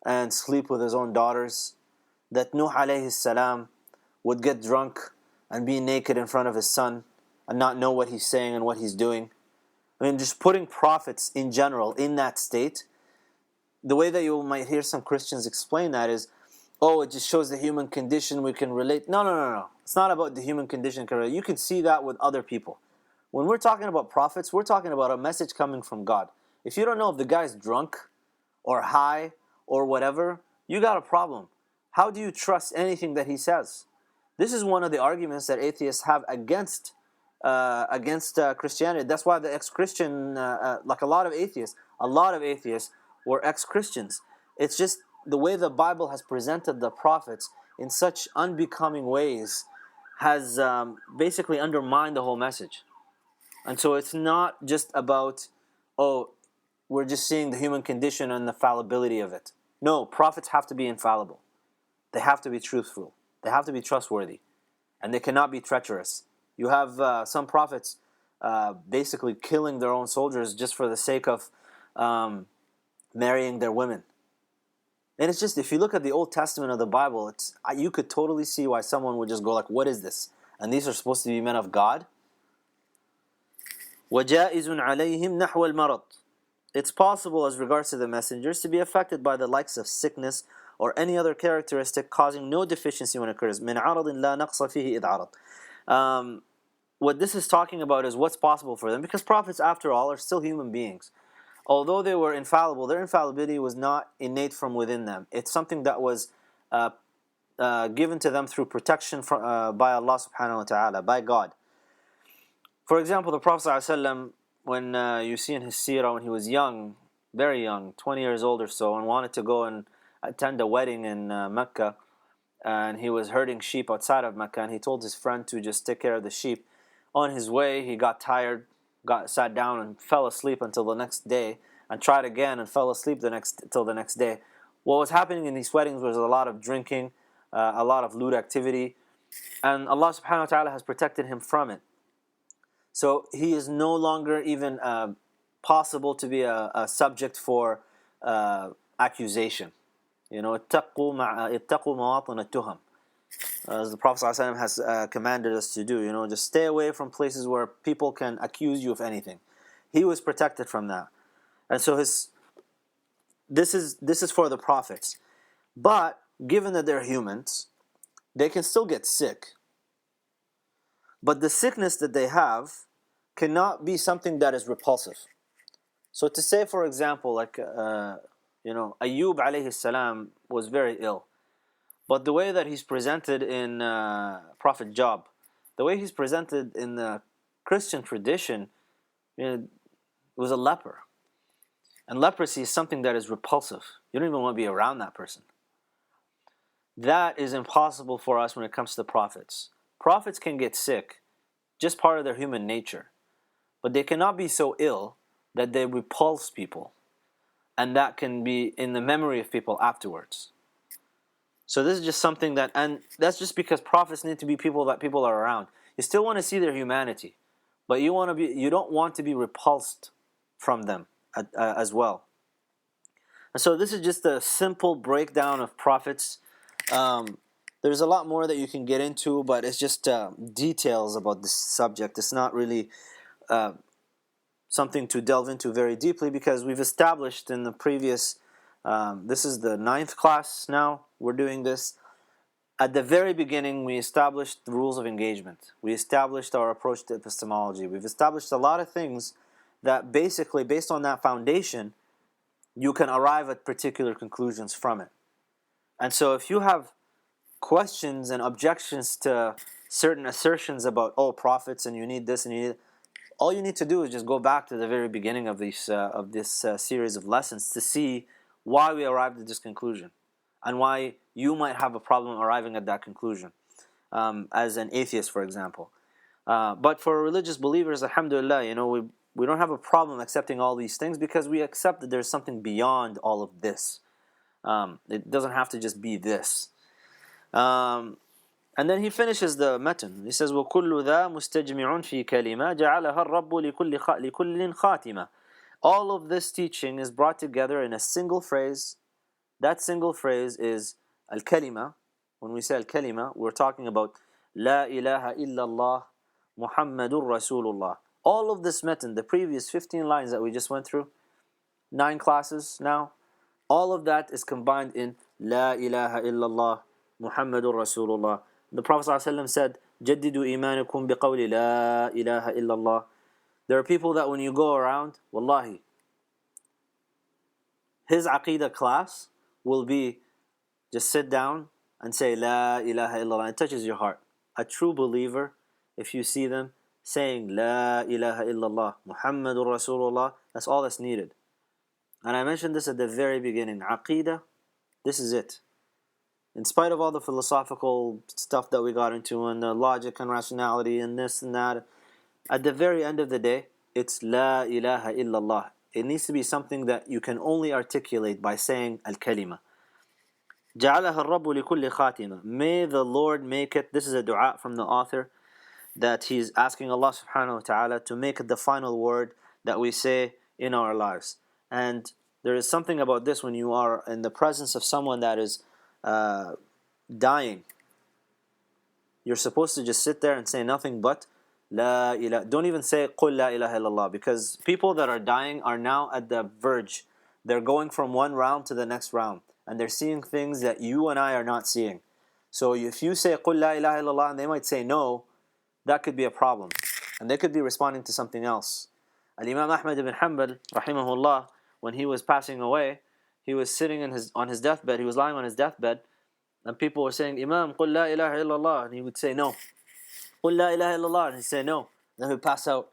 and sleep with his own daughters, that Nuh alayhi salam would get drunk and be naked in front of his son and not know what he's saying and what he's doing. I mean, just putting prophets in general in that state, the way that you might hear some Christians explain that is, oh, it just shows the human condition, we can relate. No. It's not about the human condition. You can see that with other people. When we're talking about prophets, we're talking about a message coming from God. If you don't know if the guy's drunk or high or whatever, you got a problem. How do you trust anything that he says? This is one of the arguments that atheists have against Christianity. That's why the ex-Christian, like a lot of atheists were ex-Christians. It's just the way the Bible has presented the prophets in such unbecoming ways has basically undermined the whole message. And so it's not just about, oh, we're just seeing the human condition and the fallibility of it. No, prophets have to be infallible. They have to be truthful. They have to be trustworthy. And they cannot be treacherous. You have some prophets basically killing their own soldiers just for the sake of marrying their women. And it's just, if you look at the Old Testament of the Bible, you could totally see why someone would just go like, what is this? And these are supposed to be men of God? وَجَائِزٌ عَلَيْهِمْ نَحْوَ الْمَرَضِ. It's possible as regards to the messengers to be affected by the likes of sickness or any other characteristic causing no deficiency when it occurs. مِنْ عَرَضٍ لَا نَقْصَ فِيهِ إِذْ عَرَض. What this is talking about is what's possible for them, because prophets, after all, are still human beings. Although they were infallible, their infallibility was not innate from within them. It's something that was given to them through protection by Allah subhanahu wa ta'ala, by God. For example, the Prophet ﷺ, when you see in his seerah, when he was young, very young, 20 years old or so, and wanted to go and attend a wedding in Mecca, and he was herding sheep outside of Mecca, and he told his friend to just take care of the sheep. On his way, he got tired, sat down and fell asleep until the next day, and tried again and fell asleep till the next day. What was happening in these weddings was a lot of drinking, a lot of lewd activity, and Allah subhanahu wa ta'ala has protected him from it. So he is no longer even possible to be a subject for accusation. اتقوا مواطن التهم, as the Prophet ﷺ has commanded us to do. Just stay away from places where people can accuse you of anything. He was protected from that, and so this is for the prophets. But given that they're humans, they can still get sick. But the sickness that they have cannot be something that is repulsive. So to say, for example, like Ayyub alayhi salam was very ill. But the way that he's presented in Prophet Job, the way he's presented in the Christian tradition, was a leper. And leprosy is something that is repulsive. You don't even want to be around that person. That is impossible for us when it comes to the prophets. Prophets can get sick, just part of their human nature. But they cannot be so ill that they repulse people. And that can be in the memory of people afterwards. So this is just something that, and that's just because prophets need to be people that people are around. You still want to see their humanity, but you don't want to be repulsed from them as well. And so this is just a simple breakdown of prophets. There's a lot more that you can get into, but it's just details about this subject. It's not really something to delve into very deeply, because we've established in the previous, this is the 9th class now, we're doing this. At the very beginning, we established the rules of engagement. We established our approach to epistemology. We've established a lot of things that basically, based on that foundation, you can arrive at particular conclusions from it. And so if you have questions and objections to certain assertions about, prophets, and you need this and you need, all you need to do is just go back to the very beginning of this series of lessons to see why we arrived at this conclusion, and why you might have a problem arriving at that conclusion, as an atheist, for example. But for religious believers, alhamdulillah, we don't have a problem accepting all these things, because we accept that there's something beyond all of this. It doesn't have to just be this. And then he finishes the matan. He says, وَكُلُّ ذَا مُسْتَجْمِعٌ فِي كَلِمَةٍ جَعَلَهَا الرَّبُّ لِكُلٍّ خَاتِمَةٍ. All of this teaching is brought together in a single phrase. That single phrase is al-kalima. When we say al-kalima, we're talking about La ilaha illallah Muhammadur Rasulullah. All of this matan, the previous 15 lines that we just went through, 9 classes now, all of that is combined in لا إله إلا الله محمد رسول الله. The Prophet ﷺ said, جددوا إيمانكم بقول لا إله إلا الله. There are people that when you go around, wallahi, his aqidah class will be just sit down and say La ilaha illallah. It touches your heart. A true believer, if you see them saying La ilaha illallah Muhammadur Rasulullah, that's all that's needed. And I mentioned this at the very beginning. Aqidah, this is it. In spite of all the philosophical stuff that we got into and the logic and rationality and this and that, at the very end of the day, it's La ilaha illallah. It needs to be something that you can only articulate by saying al-kalima. جعلها الرب لكل خاتمة. May the Lord make it, this is a dua from the author, that he's asking Allah subhanahu wa ta'ala to make it the final word that we say in our lives. And there is something about this when you are in the presence of someone that is dying. You're supposed to just sit there and say nothing but La ilaha. Don't even say قُل لا إله إلا الله, because people that are dying are now at the verge. They're going from one round to the next round, and they're seeing things that you and I are not seeing. So if you say قُل لا إله إلا الله and they might say no, that could be a problem, and they could be responding to something else. Al-Imam Ahmad ibn Hanbal rahimahullah, when he was passing away, he was sitting on his deathbed. He was lying on his deathbed, and people were saying, Imam, قُل لا إله إلا الله, and he would say no. قُل لا إله إلا الله, and he'd say no. Then he'd pass out,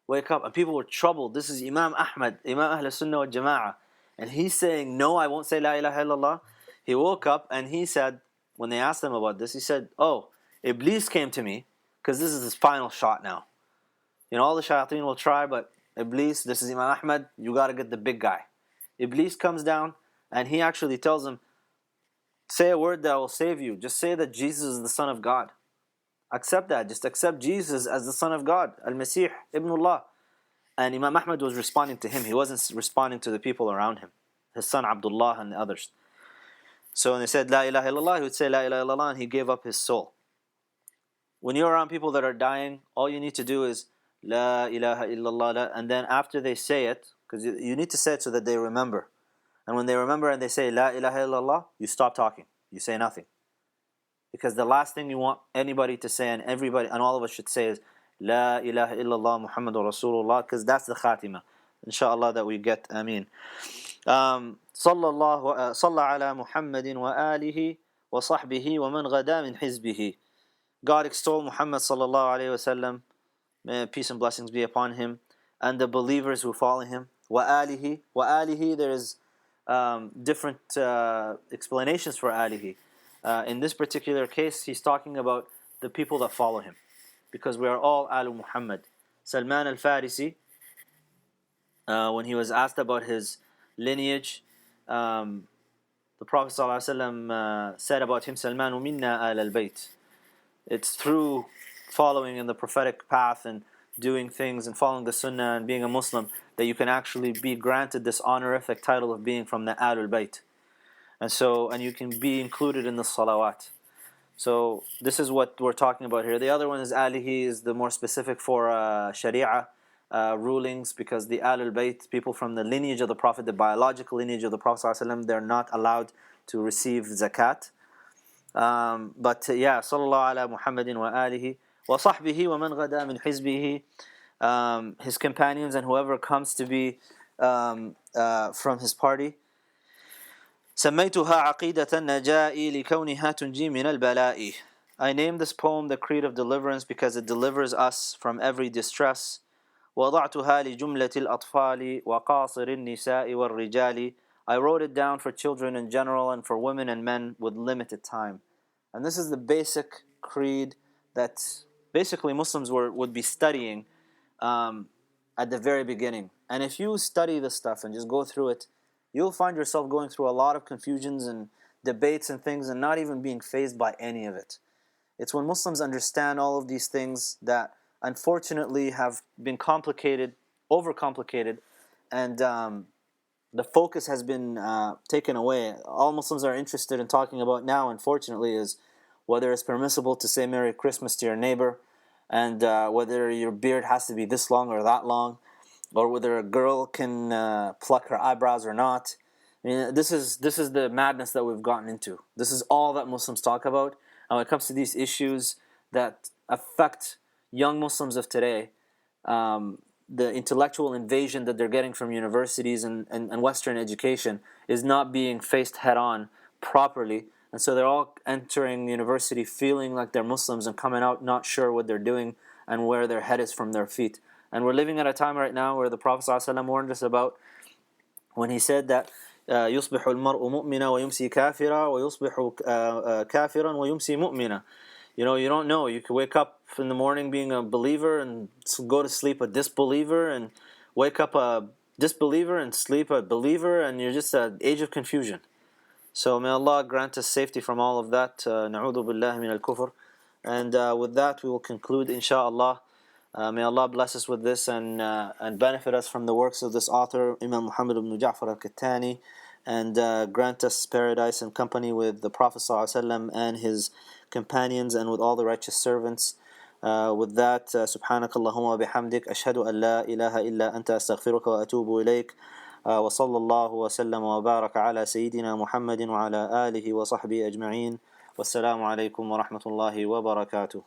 wake up, and people were troubled. This is Imam Ahmad, Imam Ahl Sunnah wal Jama'ah, and he's saying no, I won't say La ilaha illallah. He woke up and he said, when they asked him about this, he said, oh, Iblis came to me because this is his final shot now. You know, all the shayateen will try, but Iblis, this is Imam Ahmad, you got to get the big guy. Iblis comes down and he actually tells him, say a word that will save you. Just say that Jesus is the Son of God. Accept that. Just accept Jesus as the Son of God. Al-Masih, Ibnullah. And Imam Ahmad was responding to him. He wasn't responding to the people around him. His son Abdullah and the others. So when they said La ilaha illallah, he would say La ilaha illallah, and he gave up his soul. When you're around people that are dying, all you need to do is La ilaha illallah, and then after they say it, because you need to say it so that they remember. And when they remember and they say La ilaha illallah, you stop talking. You say nothing. Because the last thing you want anybody to say, and everybody and all of us should say, is La ilaha illallah Muhammadur Rasulullah, because that's the khatima, inshallah, that we get. Ameen. صلى على محمد وآله وصحبه ومن غدا من حزبه. God extol Muhammad sallallahu alayhi wasallam, may peace and blessings be upon him, and the believers who follow him. وآله, there is different explanations for آله. In this particular case, he's talking about the people that follow him, because we are all Alu Muhammad. Salman al-Farisi, when he was asked about his lineage, the Prophet ﷺ said about him, Salmanu minna al al-bayt. It's through following in the prophetic path and doing things and following the sunnah and being a Muslim that you can actually be granted this honorific title of being from the Ahlul Bayt. And you can be included in the salawat. So this is what we're talking about here. The other one is alihi, is the more specific for sharia rulings, because the Ahlul Bayt, people from the lineage of the Prophet, the biological lineage of the Prophet ﷺ, they're not allowed to receive zakat. But sallallahu ala Muhammadin wa alihi wa sahbihi wa man ghada min hizbihi, his companions and whoever comes to be from his party. سميتها عقيدة النجاء لكونها تنجي من البلاء. I named this poem the Creed of Deliverance because it delivers us from every distress. وضعتها لجملة الأطفال وقاصر النساء والرجال. I wrote it down for children in general and for women and men with limited time. And this is the basic creed that basically Muslims would be studying at the very beginning. And if you study this stuff and just go through it, you'll find yourself going through a lot of confusions and debates and things and not even being fazed by any of it. It's when Muslims understand all of these things that unfortunately have been complicated, overcomplicated, and the focus has been taken away. All Muslims are interested in talking about now, unfortunately, is whether it's permissible to say Merry Christmas to your neighbor, and whether your beard has to be this long or that long, or whether a girl can pluck her eyebrows or not, I mean, this is the madness that we've gotten into. This is all that Muslims talk about. And when it comes to these issues that affect young Muslims of today, the intellectual invasion that they're getting from universities and Western education is not being faced head on properly. And so they're all entering university feeling like they're Muslims and coming out not sure what they're doing and where their head is from their feet. And we're living at a time right now where the Prophet ﷺ warned us about when he said that يصبح المرء مؤمنا ويمسي كافرا ويصبح كافرا ويمسي مؤمنا. You know, you don't know. You could wake up in the morning being a believer and go to sleep a disbeliever, and wake up a disbeliever and sleep a believer, and you're just an age of confusion. So may Allah grant us safety from all of that. نعوذ بالله من الكفر. And with that we will conclude, inshaAllah. May Allah bless us with this and benefit us from the works of this author, Imam Muhammad ibn Ja'far al-Khattani, and grant us paradise and company with the Prophet ﷺ and his companions and with all the righteous servants. With that, سبحانك اللهم وبحمدك أشهد أن لا إله إلا أنت أستغفرك وأتوب إليك. وصلى الله وسلم وبارك على سيدنا محمد وعلى آله وصحبه أجمعين. والسلام عليكم ورحمة الله وبركاته.